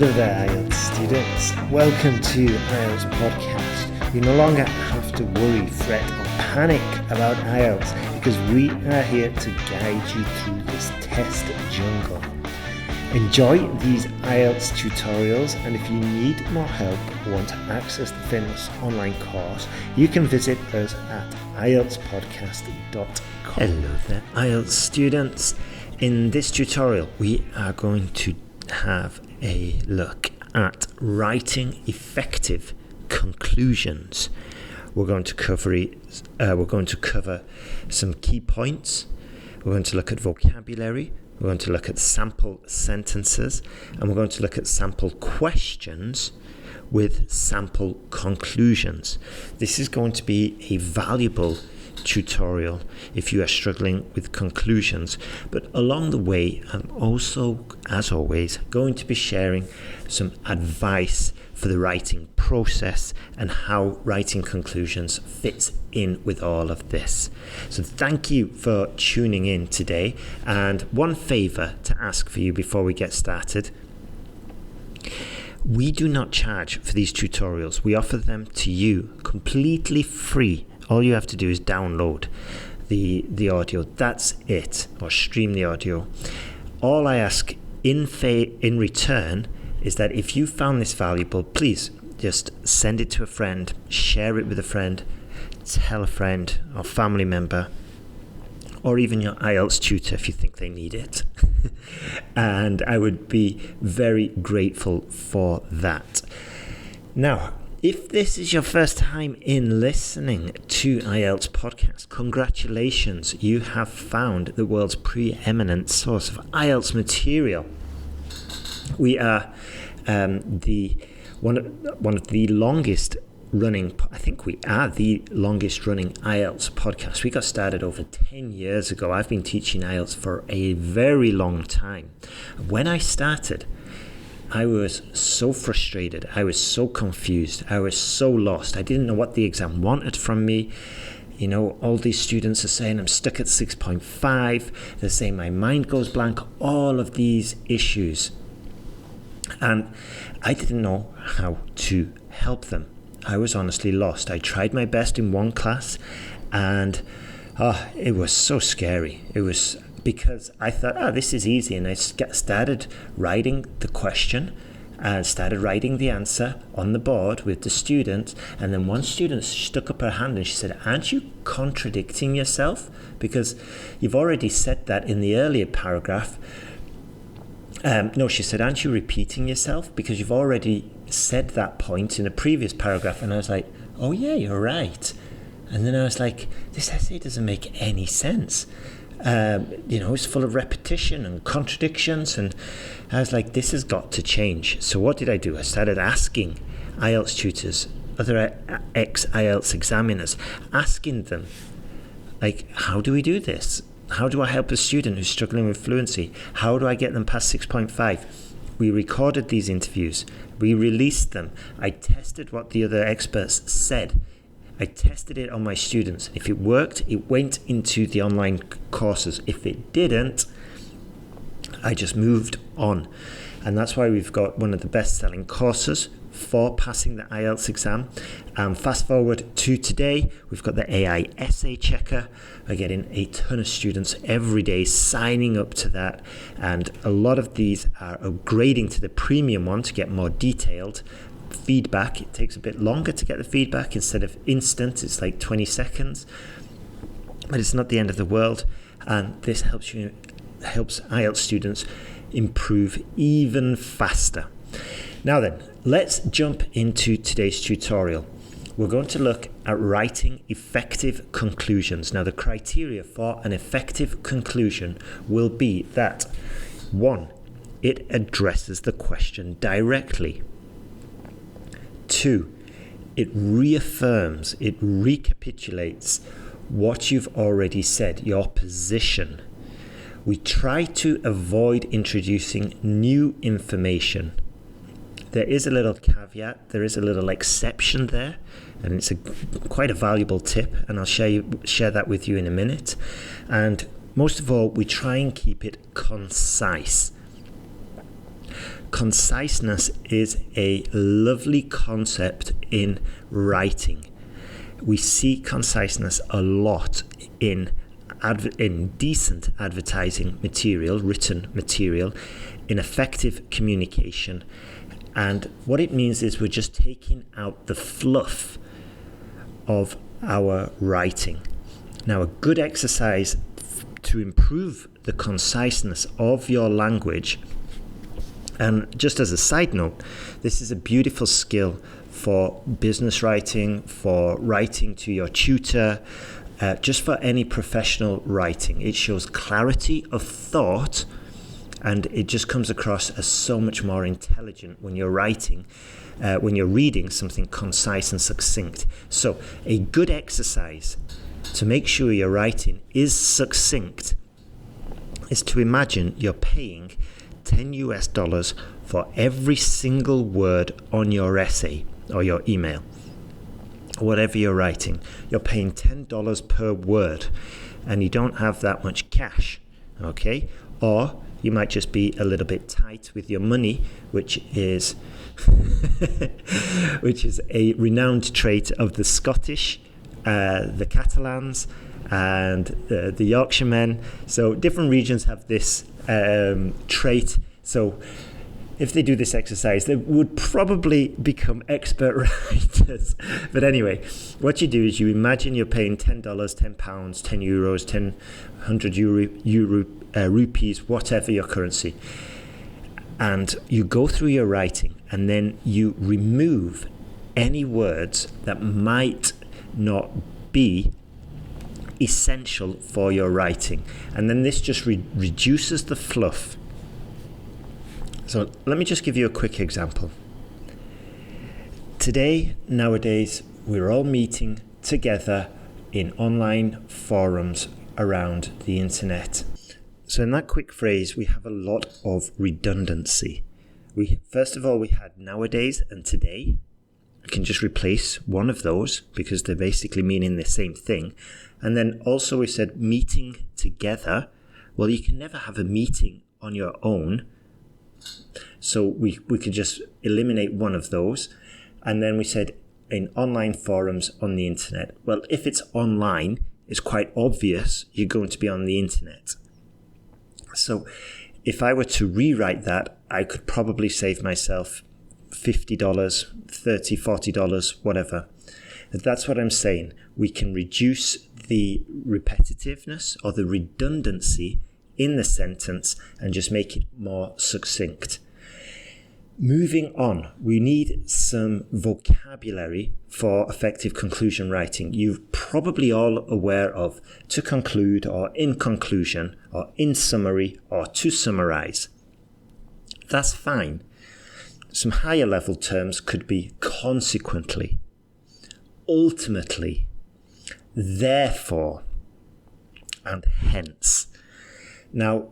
Hello there, IELTS students. Welcome to IELTS Podcast. You no longer have to worry, fret or panic about IELTS because we are here to guide you through this test jungle. Enjoy these IELTS tutorials, and if you need more help or want to access the famous online course, you can visit us at IELTSPodcast.com. Hello there, IELTS students. In this tutorial, we are going to have a look at writing effective conclusions. We're going to cover some key points. We're going to look at vocabulary. We're going to look at sample sentences, and we're going to look at sample questions with sample conclusions. This is going to be a valuable tutorial if you are struggling with conclusions, but along the way I'm also, as always, going to be sharing some advice for the writing process and how writing conclusions fits in with all of this. So thank you for tuning in today, and one favor to ask for you before we get started. We do not charge for these tutorials. We offer them to you completely free. All you have to do is download the audio. That's it, or stream the audio. All I ask in return is that if you found this valuable, please just send it to a friend, share it with a friend, tell a friend or family member, or even your IELTS tutor if you think they need it. And I would be very grateful for that. Now, if this is your first time in listening to IELTS Podcast, congratulations, you have found the world's preeminent source of IELTS material. We are one of the longest running, I think we are the longest running IELTS podcast. We got started over 10 years ago. I've been teaching IELTS for a very long time. When I started, I was so frustrated. I was so confused. I was so lost. I didn't know what the exam wanted from me. You know, all these students are saying I'm stuck at 6.5. They're saying my mind goes blank. All of these issues. And I didn't know how to help them. I was honestly lost. I tried my best in one class, and it was so scary. It was because I thought, this is easy, and I started writing the question and started writing the answer on the board with the student, and then one student stuck up her hand and she said, aren't you contradicting yourself? Because you've already said that in the earlier paragraph. No, she said, aren't you repeating yourself? Because you've already said that point in a previous paragraph. And I was like, oh yeah, you're right. And then I was like, this essay doesn't make any sense. It's full of repetition and contradictions, and I was like, this has got to change. So what did I do? I started asking IELTS tutors, other ex-IELTS examiners, asking them, like, how do we do this? How do I help a student who's struggling with fluency? How do I get them past 6.5? We recorded these interviews. We released them. I tested what the other experts said. I tested it on my students. If it worked, it went into the online courses. If it didn't, I just moved on. And that's why we've got one of the best-selling courses for passing the IELTS exam. Fast forward to today, we've got the AI essay checker. We're getting a ton of students every day signing up to that. And a lot of these are upgrading to the premium one to get more detailed feedback. It takes a bit longer to get the feedback. Instead of instant, it's like 20 seconds, but it's not the end of the world, and this helps IELTS students improve even faster. Now then, let's jump into today's tutorial. We're going to look at writing effective conclusions. Now, the criteria for an effective conclusion will be that 1, it addresses the question directly. 2, it reaffirms, it recapitulates what you've already said, your position. We try to avoid introducing new information. There is a little caveat, there is a little exception there, and it's quite a valuable tip, and I'll share that with you in a minute. And most of all, we try and keep it concise. Conciseness is a lovely concept in writing. We see conciseness a lot in decent advertising material, written material, in effective communication. And what it means is we're just taking out the fluff of our writing. Now, a good exercise to improve the conciseness of your language, and just as a side note, this is a beautiful skill for business writing, for writing to your tutor, just for any professional writing. It shows clarity of thought, and it just comes across as so much more intelligent when you're writing, when you're reading something concise and succinct. So a good exercise to make sure your writing is succinct is to imagine you're paying $10 for every single word on your essay or your email, whatever you're writing. You're paying $10 per word, and you don't have that much cash, okay? Or you might just be a little bit tight with your money, which is a renowned trait of the Scottish, the Catalans, and the Yorkshiremen. So different regions have this trait. So if they do this exercise, they would probably become expert writers. But anyway, what you do is you imagine you're paying $10, £10, €10, 100 euro, rupees, whatever your currency. And you go through your writing, and then you remove any words that might not be essential for your writing. And then this just reduces the fluff. So let me just give you a quick example. Nowadays, we're all meeting together in online forums around the internet. So in that quick phrase, we have a lot of redundancy. First of all, we had nowadays and today. I can just replace one of those because they're basically meaning the same thing. And then also we said meeting together. Well, you can never have a meeting on your own. So we could just eliminate one of those. And then we said in online forums on the internet. Well, if it's online, it's quite obvious you're going to be on the internet. So if I were to rewrite that, I could probably save myself $50, $30, $40, whatever. That's what I'm saying. We can reduce the repetitiveness or the redundancy in the sentence and just make it more succinct. Moving on, we need some vocabulary for effective conclusion writing. You're probably all aware of to conclude, or in conclusion, or in summary, or to summarize. That's fine. Some higher level terms could be consequently, ultimately, therefore, and hence. Now,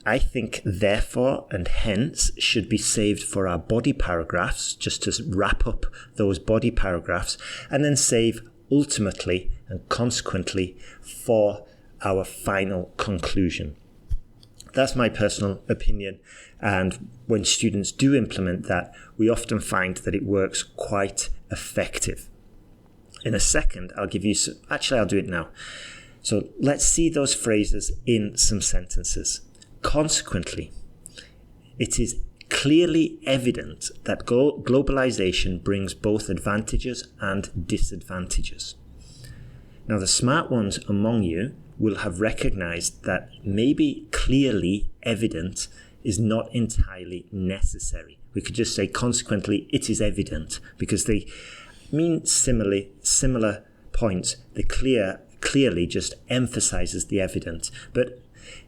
I think therefore and hence should be saved for our body paragraphs, just to wrap up those body paragraphs, and then save ultimately and consequently for our final conclusion. That's my personal opinion, and when students do implement that, we often find that it works quite effective. In a second, I'll do it now. So let's see those phrases in some sentences. Consequently, it is clearly evident that globalization brings both advantages and disadvantages. Now, the smart ones among you will have recognized that maybe clearly evident is not entirely necessary. We could just say, consequently, it is evident, because they mean similar points. The clearly just emphasizes the evident. But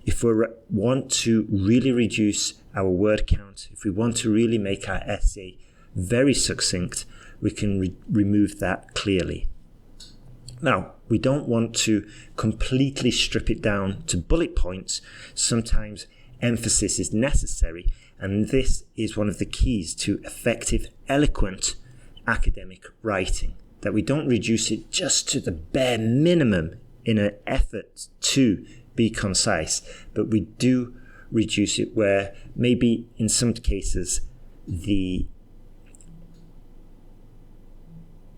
if we want to really reduce our word count, if we want to really make our essay very succinct, we can remove that clearly. Now, we don't want to completely strip it down to bullet points. Sometimes emphasis is necessary, and this is one of the keys to effective, eloquent academic writing, that we don't reduce it just to the bare minimum in an effort to be concise, but we do reduce it where maybe in some cases the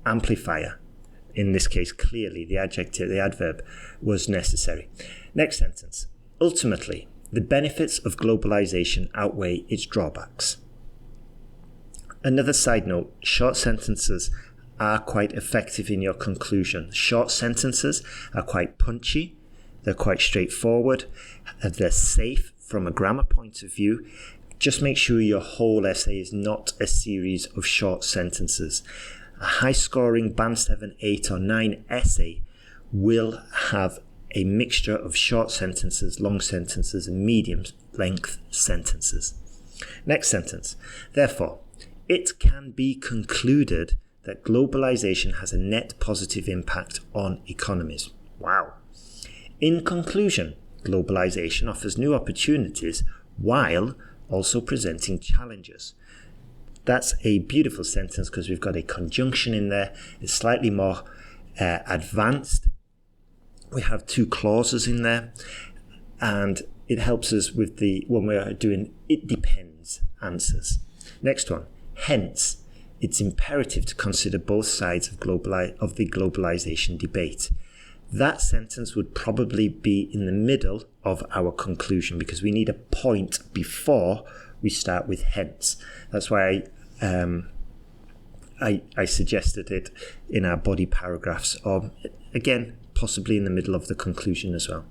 amplifier, in this case clearly the adjective, the adverb, was necessary. Next sentence. Ultimately, the benefits of globalization outweigh its drawbacks. Another side note, short sentences are quite effective in your conclusion. Short sentences are quite punchy, they're quite straightforward, they're safe from a grammar point of view. Just make sure your whole essay is not a series of short sentences. A high-scoring Band 7, 8 or 9 essay will have a mixture of short sentences, long sentences, and medium-length sentences. Next sentence. Therefore, it can be concluded that globalization has a net positive impact on economies. Wow. In conclusion, globalization offers new opportunities while also presenting challenges. That's a beautiful sentence because we've got a conjunction in there. It's slightly more advanced. We have 2 clauses in there, and it helps us with when we're doing it depends answers. Next one. Hence, it's imperative to consider both sides of the globalization debate. That sentence would probably be in the middle of our conclusion because we need a point before we start with hence. That's why I suggested it in our body paragraphs, or again, possibly in the middle of the conclusion as well.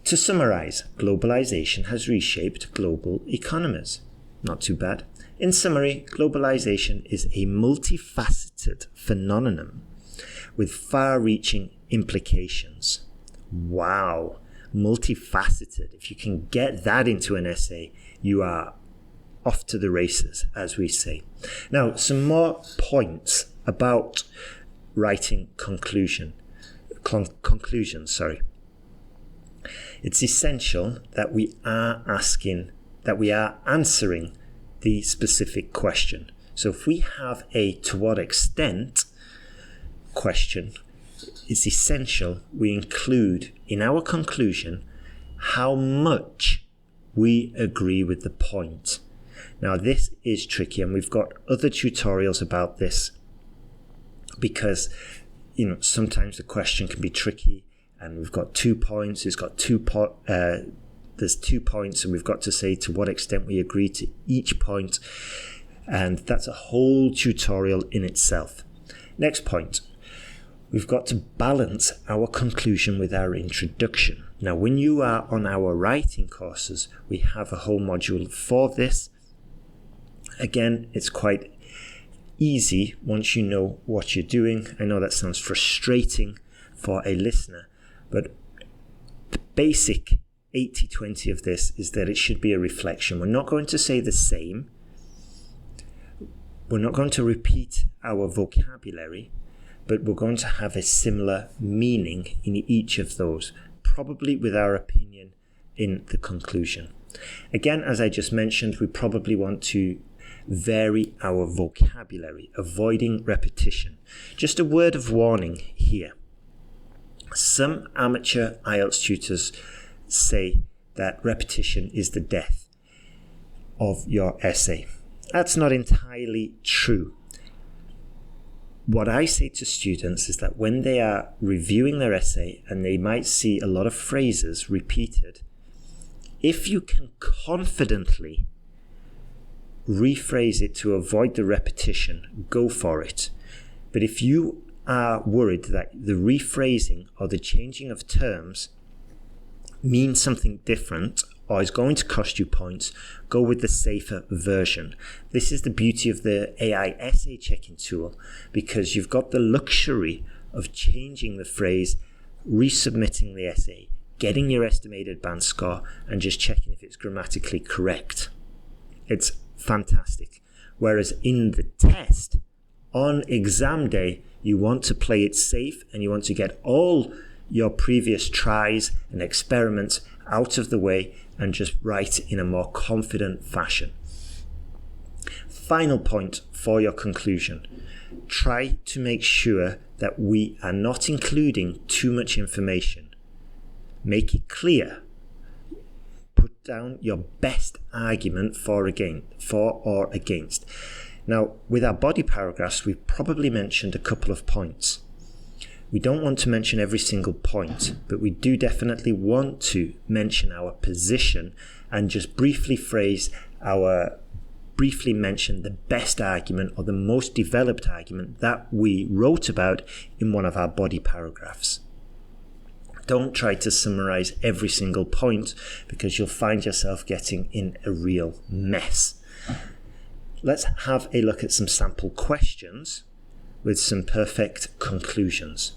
To summarize, globalization has reshaped global economies. Not too bad. In summary, globalization is a multifaceted phenomenon with far-reaching implications. Wow, multifaceted. If you can get that into an essay, you are off to the races, as we say. Now, some more points about writing conclusions. It's essential that we are answering the specific question. So if we have a to what extent question, it's essential we include in our conclusion how much we agree with the point. Now this is tricky, and we've got other tutorials about this because sometimes the question can be tricky, and we've got 2 points. It's got there's 2 points, and we've got to say to what extent we agree to each point, and that's a whole tutorial in itself. Next point, we've got to balance our conclusion with our introduction. Now, when you are on our writing courses, we have a whole module for this. Again, it's quite easy once you know what you're doing. I know that sounds frustrating for a listener, but the basic 80-20 of this is that it should be a reflection. We're not going to say the same. We're not going to repeat our vocabulary, but we're going to have a similar meaning in each of those, probably with our opinion in the conclusion. Again, as I just mentioned, we probably want to vary our vocabulary, avoiding repetition. Just a word of warning here. Some amateur IELTS tutors say that repetition is the death of your essay. That's not entirely true. What I say to students is that when they are reviewing their essay and they might see a lot of phrases repeated, if you can confidently rephrase it to avoid the repetition, go for it. But if you are worried that the rephrasing or the changing of terms means something different or is going to cost you points, go with the safer version. This is the beauty of the AI essay checking tool, because you've got the luxury of changing the phrase, resubmitting the essay, getting your estimated band score, and just checking if it's grammatically correct. It's fantastic. Whereas in the test, on exam day, you want to play it safe and you want to get all your previous tries and experiments out of the way and just write in a more confident fashion. Final point for your conclusion. Try to make sure that we are not including too much information. Make it clear. Put down your best argument for or against. Now, with our body paragraphs, we've probably mentioned a couple of points. We don't want to mention every single point, but we do definitely want to mention our position and just briefly mention the best argument or the most developed argument that we wrote about in one of our body paragraphs. Don't try to summarize every single point because you'll find yourself getting in a real mess. Let's have a look at some sample questions with some perfect conclusions.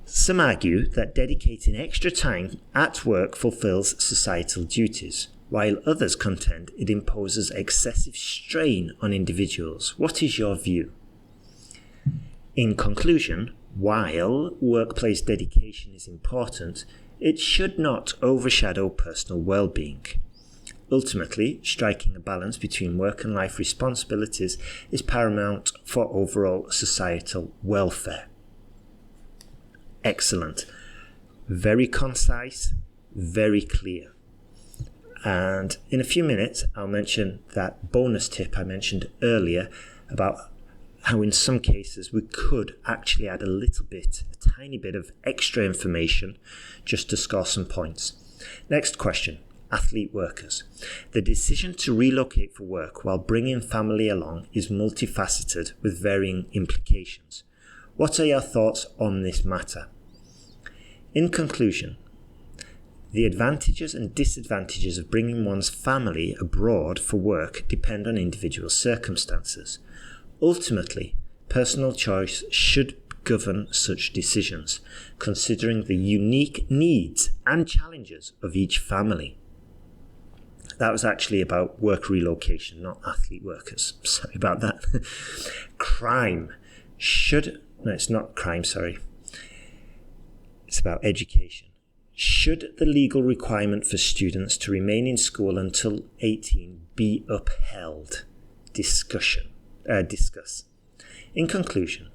Some argue that dedicating extra time at work fulfills societal duties, while others contend it imposes excessive strain on individuals. What is your view? In conclusion, while workplace dedication is important, it should not overshadow personal well-being. Ultimately, striking a balance between work and life responsibilities is paramount for overall societal welfare. Excellent. Very concise, very clear. And in a few minutes, I'll mention that bonus tip I mentioned earlier about how in some cases we could actually add a tiny bit of extra information just to score some points. Next question, athlete workers. The decision to relocate for work while bringing family along is multifaceted with varying implications. What are your thoughts on this matter? In conclusion, the advantages and disadvantages of bringing one's family abroad for work depend on individual circumstances. Ultimately, personal choice should govern such decisions, considering the unique needs and challenges of each family. That was actually about work relocation, not athlete workers. Sorry about that. It's not crime, sorry. It's about education. Should the legal requirement for students to remain in school until 18 be upheld? Discuss. In conclusion,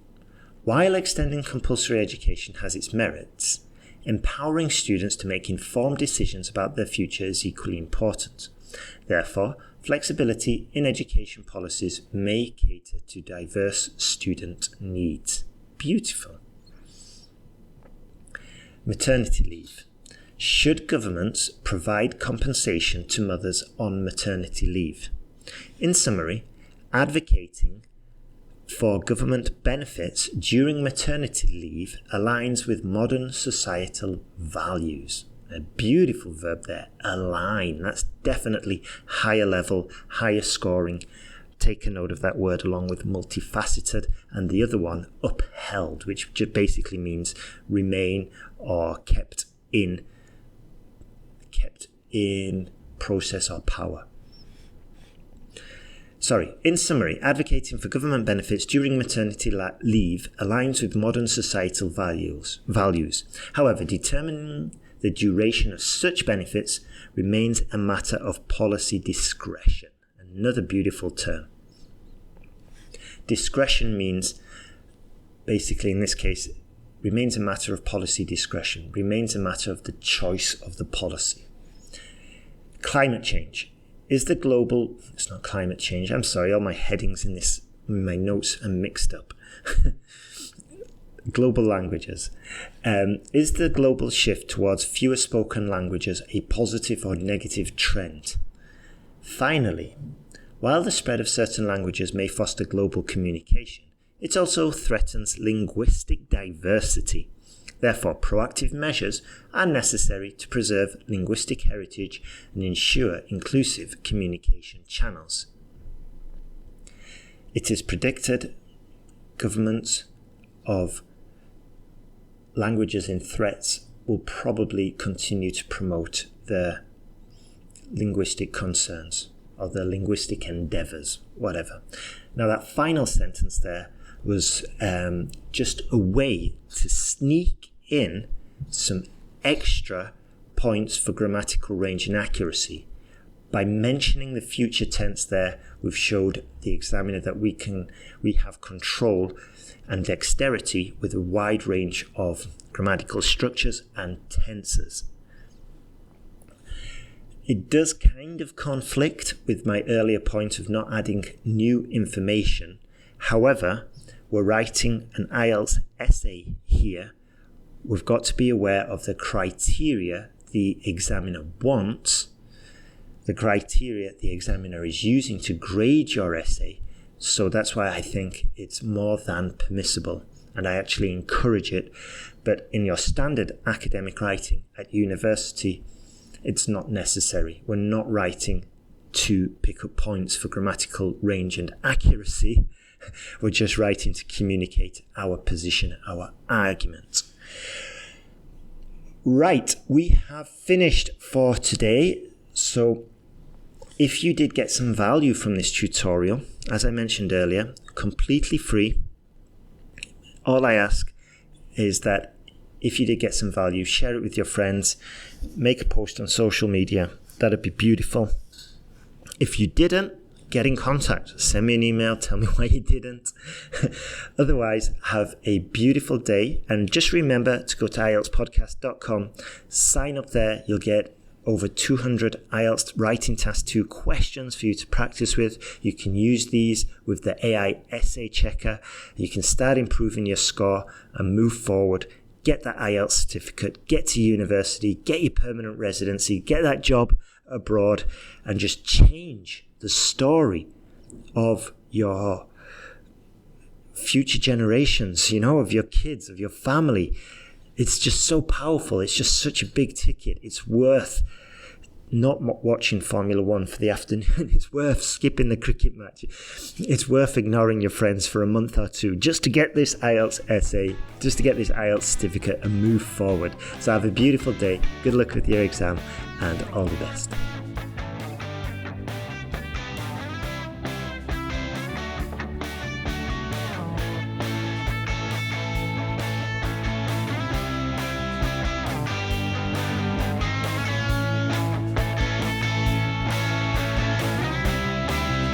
while extending compulsory education has its merits, empowering students to make informed decisions about their future is equally important. Therefore, flexibility in education policies may cater to diverse student needs. Beautiful. Maternity leave. Should governments provide compensation to mothers on maternity leave? In summary, advocating for government benefits during maternity leave aligns with modern societal values. A beautiful verb there, align. That's definitely higher level, higher scoring. Take a note of that word along with multifaceted, and the other one, upheld, which basically means remain or kept in process or power. In summary, advocating for government benefits during maternity leave aligns with modern societal values. However, determining the duration of such benefits remains a matter of policy discretion. Another beautiful term. Discretion means, basically in this case, remains a matter of policy discretion, remains a matter of the choice of the policy. Climate change. It's not climate change, I'm sorry, all my headings in my notes are mixed up. Global languages. Is the global shift towards fewer spoken languages a positive or negative trend? Finally, while the spread of certain languages may foster global communication, it also threatens linguistic diversity. Therefore, proactive measures are necessary to preserve linguistic heritage and ensure inclusive communication channels. It is predicted governments of languages in threats will probably continue to promote their linguistic concerns or their linguistic endeavours, whatever. Now that final sentence there was just a way to sneak in some extra points for grammatical range and accuracy. By mentioning the future tense there, we've showed the examiner that we have control and dexterity with a wide range of grammatical structures and tenses. It does kind of conflict with my earlier point of not adding new information. However, we're writing an IELTS essay here. We've got to be aware of the criteria the examiner wants, the criteria the examiner is using to grade your essay. So that's why I think it's more than permissible, and I actually encourage it. But in your standard academic writing at university, it's not necessary. We're not writing to pick up points for grammatical range and accuracy. We're just writing to communicate our position, our argument. Right, we have finished for today. So if you did get some value from this tutorial, as I mentioned earlier, completely free. All I ask is that if you did get some value, share it with your friends, make a post on social media. That'd be beautiful. If you didn't, get in contact. Send me an email. Tell me why you didn't. Otherwise, have a beautiful day. And just remember to go to IELTSPodcast.com. Sign up there. You'll get over 200 IELTS Writing Task 2 questions for you to practice with. You can use these with the AI Essay Checker. You can start improving your score and move forward. Get that IELTS certificate, get to university, get your permanent residency, get that job abroad, and just change the story of your future generations, of your kids, of your family. It's just so powerful. It's just such a big ticket. It's worth not watching Formula One for the afternoon. It's worth skipping the cricket match. It's worth ignoring your friends for a month or two just to get this IELTS essay, just to get this IELTS certificate and move forward. So have a beautiful day. Good luck with your exam and all the best.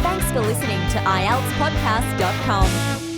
Thanks for listening to IELTSPodcast.com.